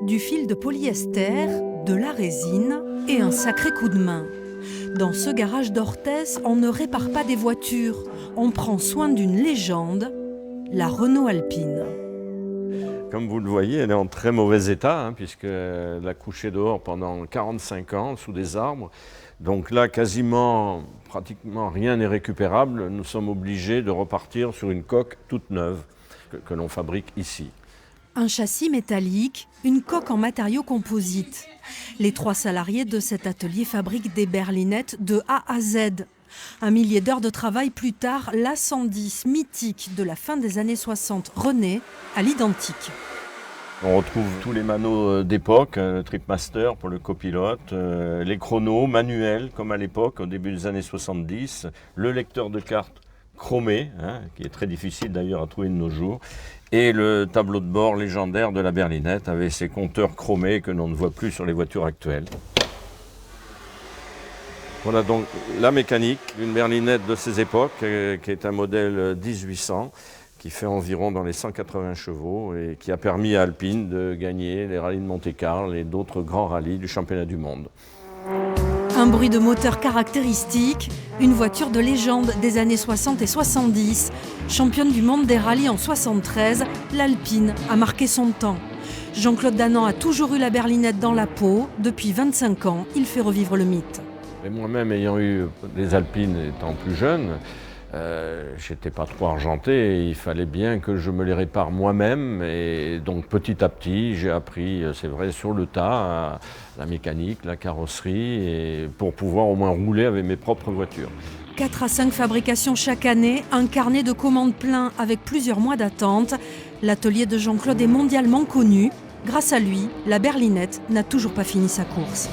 Du fil de polyester, de la résine et un sacré coup de main. Dans ce garage d'Orthès, on ne répare pas des voitures, on prend soin d'une légende, la Renault Alpine. Comme vous le voyez, elle est en très mauvais état, puisqu'elle a couché dehors pendant 45 ans sous des arbres. Donc là, pratiquement rien n'est récupérable. Nous sommes obligés de repartir sur une coque toute neuve que l'on fabrique ici. Un châssis métallique, une coque en matériaux composites. Les 3 salariés de cet atelier fabriquent des berlinettes de A à Z. 1 millier d'heures de travail plus tard, l'A110 mythique de la fin des années 60 renaît à l'identique. On retrouve tous les manos d'époque, le Tripmaster pour le copilote, les chronos manuels comme à l'époque, au début des années 70, le lecteur de cartes chromé, qui est très difficile d'ailleurs à trouver de nos jours, et le tableau de bord légendaire de la berlinette avec ses compteurs chromés que l'on ne voit plus sur les voitures actuelles. Voilà donc la mécanique d'une berlinette de ces époques, qui est un modèle 1800, qui fait environ dans les 180 chevaux et qui a permis à Alpine de gagner les rallyes de Monte-Carlo et d'autres grands rallyes du championnat du monde. Un bruit de moteur caractéristique, une voiture de légende des années 60 et 70. Championne du monde des rallyes en 73, l'Alpine a marqué son temps. Jean-Claude Danan a toujours eu la berlinette dans la peau. Depuis 25 ans, il fait revivre le mythe. Et moi-même, ayant eu des Alpines étant plus jeune, j'étais pas trop argenté et il fallait bien que je me les répare moi-même. Et donc petit à petit, j'ai appris, c'est vrai, sur le tas, la mécanique, la carrosserie, et pour pouvoir au moins rouler avec mes propres voitures. 4 à 5 fabrications chaque année, un carnet de commandes plein avec plusieurs mois d'attente. L'atelier de Jean-Claude est mondialement connu. Grâce à lui, la berlinette n'a toujours pas fini sa course.